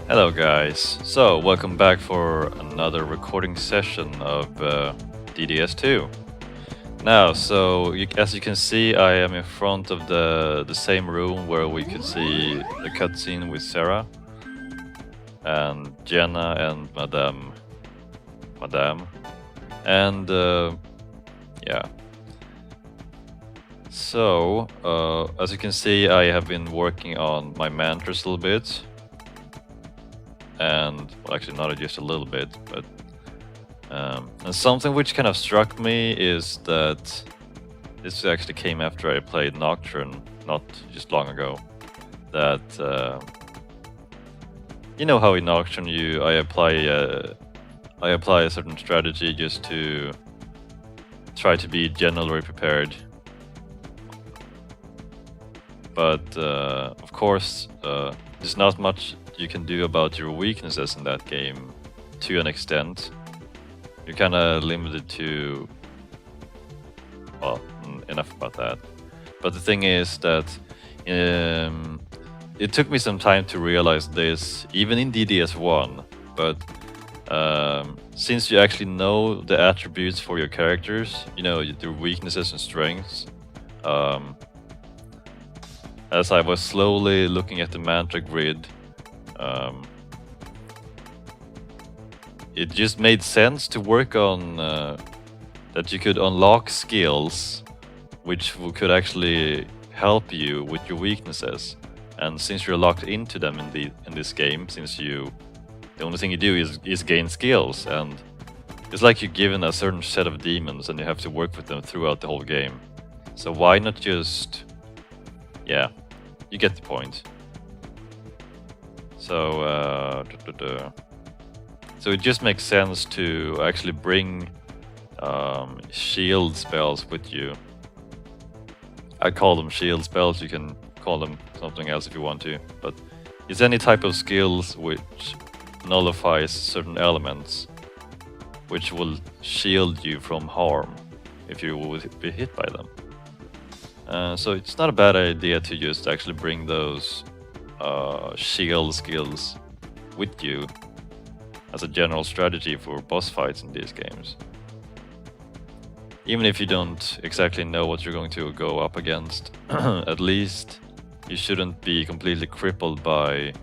Hello guys, so welcome back for another recording session of DDS2. Now, as you can see, I am in front of the same room where we could see the cutscene with Sarah and Jenna and Madame, and yeah. So, as you can see, I have been working on my mantras a little bit. And well, actually not just a little bit, but and something which kind of struck me is that this actually came after I played Nocturne not just long ago. That you know how in Nocturne I apply a certain strategy just to try to be generally prepared, but of course there's not much you can do about your weaknesses in that game to an extent. You're kind of limited to, well, enough about that. But the thing is that it took me some time to realize this, even in DDS1, but since you actually know the attributes for your characters, you know, their weaknesses and strengths, as I was slowly looking at the mantra grid, it just made sense to work on that you could unlock skills which could actually help you with your weaknesses. And since you're locked into them in this game, since the only thing you do is gain skills, and it's like you're given a certain set of demons and you have to work with them throughout the whole game. So why not just, yeah, you get the point. So, so it just makes sense to actually bring shield spells with you. I call them shield spells, you can call them something else if you want to, but it's any type of skills which nullifies certain elements, which will shield you from harm if you will be hit by them. So it's not a bad idea to just actually bring those shield skills with you as a general strategy for boss fights in these games. Even if you don't exactly know what you're going to go up against, at least you shouldn't be completely crippled by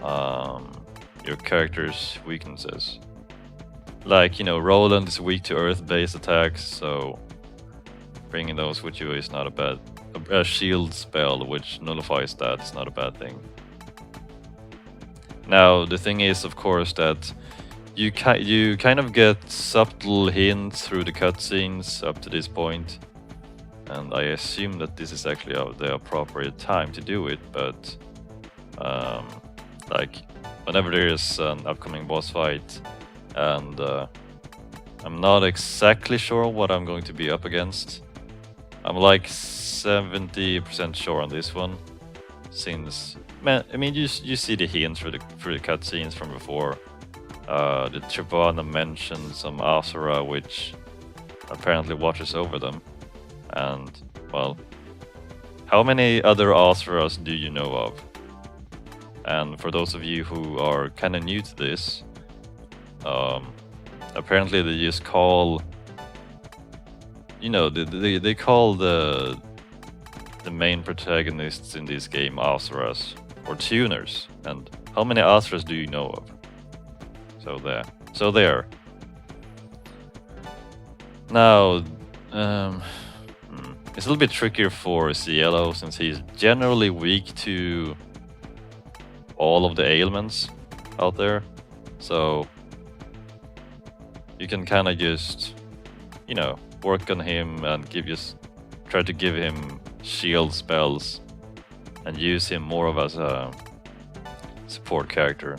your character's weaknesses. Like, you know, Roland is weak to earth-based attacks, so bringing those with you is not a bad... A shield spell which nullifies that is not a bad thing. Now, the thing is, of course, that you kind of get subtle hints through the cutscenes up to this point, and I assume that this is actually the appropriate time to do it, but like, whenever there is an upcoming boss fight, and I'm not exactly sure what I'm going to be up against. I'm like 70% sure on this one, since, man, I mean, you see the hints through the cutscenes from before. The Tribana mentioned some Asura which apparently watches over them, and, well, how many other Asuras do you know of? And for those of you who are kind of new to this, apparently they just call, you know, they call the main protagonists in this game Asuras, or tuners. And how many Asuras do you know of? So there. Now, it's a little bit trickier for Cielo, since he's generally weak to all of the ailments out there. So you can kind of just, you know, work on him and try to give him shield spells and use him more of as a support character.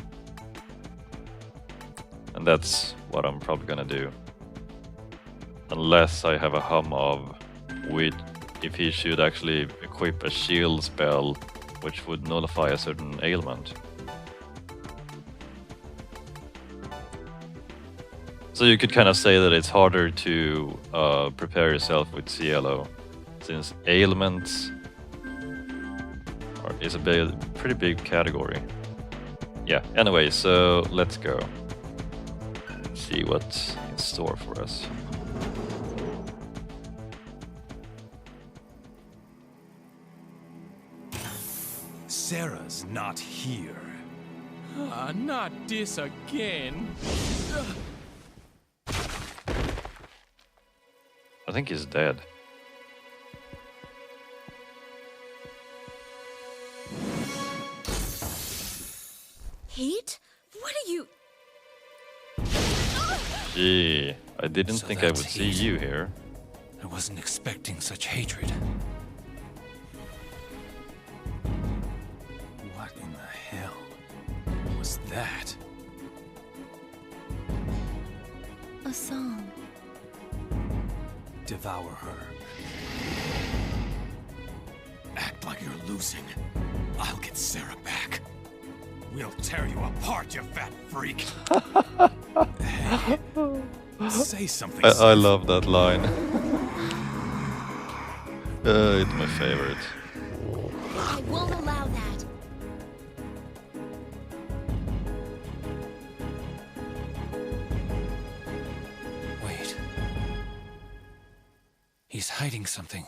And that's what I'm probably gonna do. Unless I have a hum of if he should actually equip a shield spell which would nullify a certain ailment. So you could kind of say that it's harder to prepare yourself with Cielo, since ailments is a pretty big category. Yeah, anyway, so let's go. See what's in store for us. Sarah's not here. Not this again. I think he's dead. Heat? What are you... Gee, I didn't So think I would that's see Heat. you here. I wasn't expecting such hatred. What in the hell was that? A song. Devour her. Act like you're losing. I'll get Sarah back. We'll tear you apart, you fat freak. Hey, say something. I love that line. It's my favorite. I won't allow that. Wait. He's hiding something.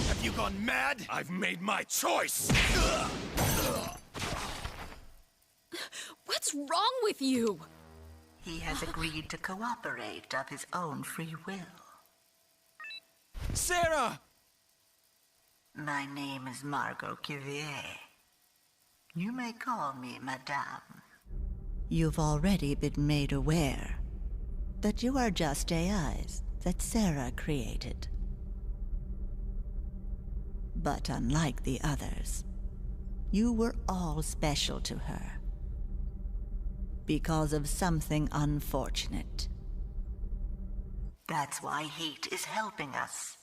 Have you gone mad? I've made my choice! What's wrong with you? He has agreed to cooperate of his own free will. Sarah! My name is Margot Cuvier. You may call me Madame. You've already been made aware that you are just AIs that Sarah created. But unlike the others, you were all special to her. Because of something unfortunate. That's why Heat is helping us.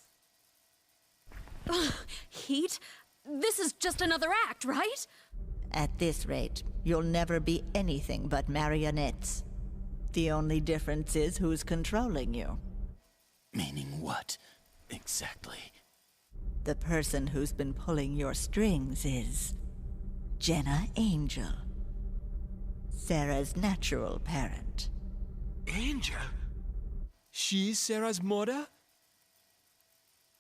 Heat? This is just another act, right? At this rate, you'll never be anything but marionettes. The only difference is who's controlling you. Meaning what, exactly? The person who's been pulling your strings is... Jenna Angel. Sarah's natural parent. Angel? She's Sarah's mother?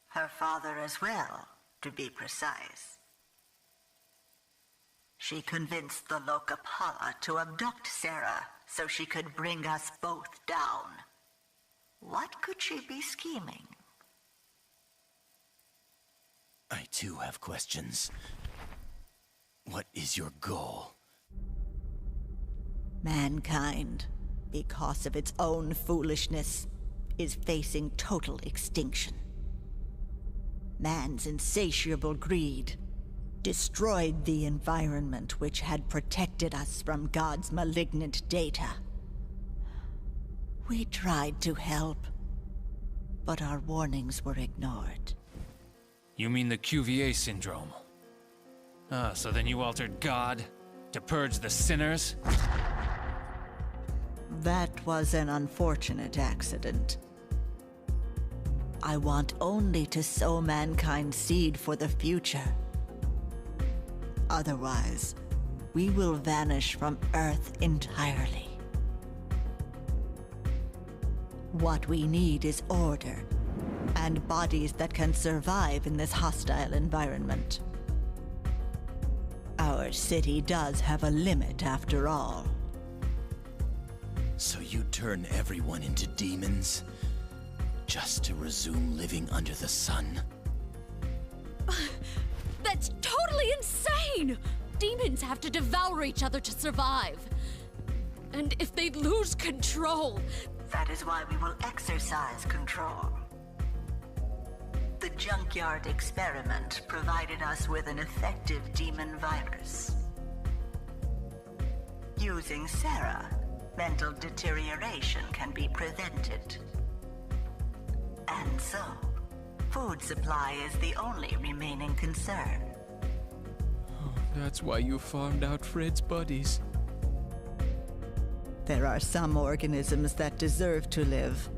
Her father as well, to be precise. She convinced the Lokapala to abduct Sarah so she could bring us both down. What could she be scheming? I too have questions. What is your goal? Mankind, because of its own foolishness, is facing total extinction. Man's insatiable greed destroyed the environment which had protected us from God's malignant data. We tried to help, but our warnings were ignored. You mean the Cuvier syndrome? Ah, so then you altered God to purge the sinners? That was an unfortunate accident. I want only to sow mankind's seed for the future. Otherwise, we will vanish from Earth entirely. What we need is order, and bodies that can survive in this hostile environment. Our city does have a limit after all. So you turn everyone into demons? Just to resume living under the sun? That's totally insane! Demons have to devour each other to survive. And if they lose control... That is why we will exercise control. The junkyard experiment provided us with an effective demon virus. Using Sarah, mental deterioration can be prevented. And so, food supply is the only remaining concern. That's why you farmed out Fred's buddies. There are some organisms that deserve to live,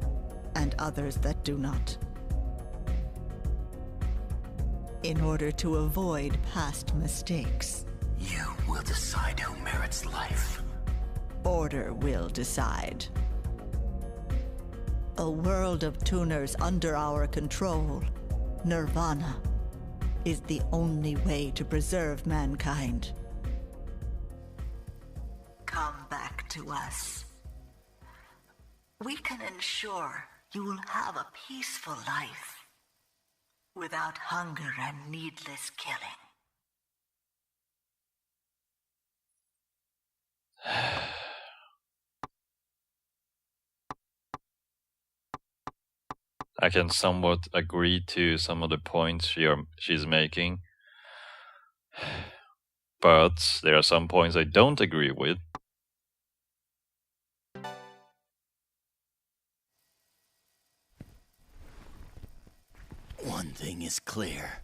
and others that do not. In order to avoid past mistakes. You will decide who merits That's life. Order will decide. A world of tuners under our control, Nirvana, is the only way to preserve mankind. Come back to us. We can ensure you will have a peaceful life, without hunger and needless killing. I can somewhat agree to some of the points she's making, but there are some points I don't agree with. One thing is clear.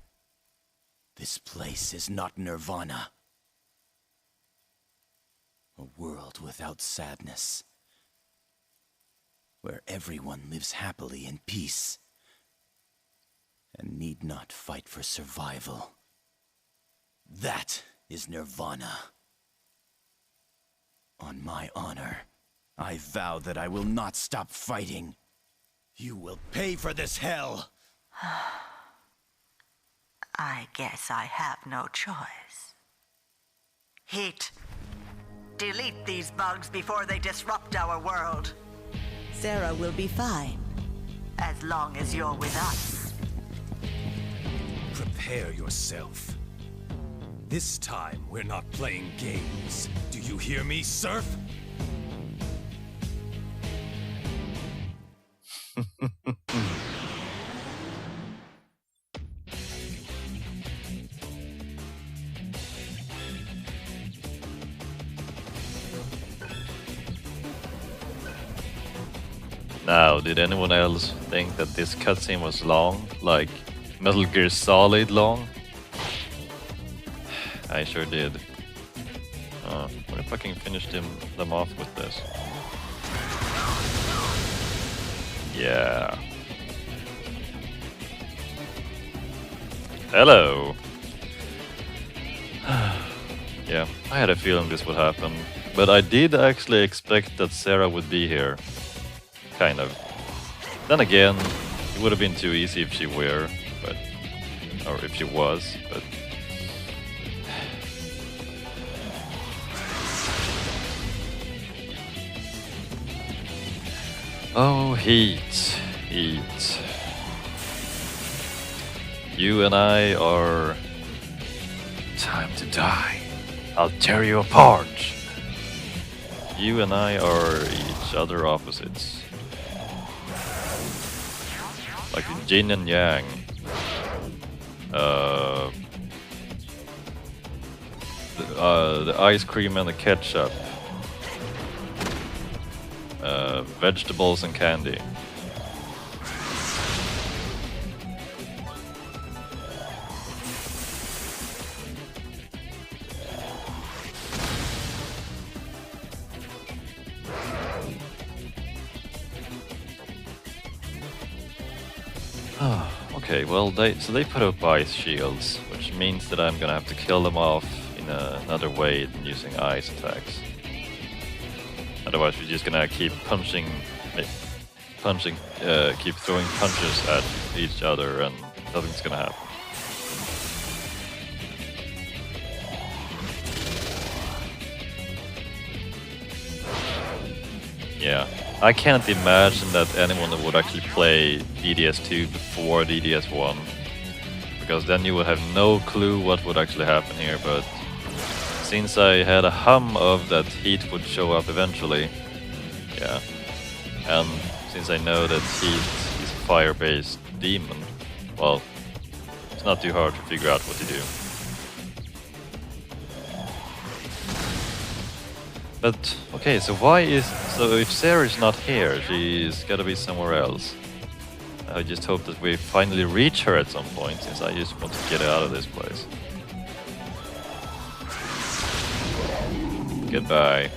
This place is not Nirvana. A world without sadness, where everyone lives happily in peace and need not fight for survival. That is Nirvana. On my honor, I vow that I will not stop fighting. You will pay for this hell! I guess I have no choice. Heat. Delete these bugs before they disrupt our world. Sarah will be fine, as long as you're with us. Prepare yourself. This time, we're not playing games. Do you hear me, Surf? Now, did anyone else think that this cutscene was long? Like Metal Gear Solid long? I sure did. What if I can finish them off with this? Yeah. Hello! Yeah, I had a feeling this would happen. But I did actually expect that Sarah would be here. Kind of. Then again, it would have been too easy if she were, but... or if she was, but... Oh, heat. Heat. You and I are... time to die. I'll tear you apart. You and I are each other opposites. Like the yin and yang. The ice cream and the ketchup. Vegetables and candy. Okay, well, they put up ice shields, which means that I'm gonna have to kill them off in another way than using ice attacks. Otherwise, we're just gonna keep keep throwing punches at each other, and nothing's gonna happen. Yeah. I can't imagine that anyone would actually play DDS2 before DDS1, because then you would have no clue what would actually happen here, but since I had a hum of that Heat would show up eventually, yeah, and since I know that Heat is a fire-based demon, well, it's not too hard to figure out what to do. But, okay, so if Sarah's not here, she's gotta be somewhere else. I just hope that we finally reach her at some point, since I just want to get out of this place. Goodbye.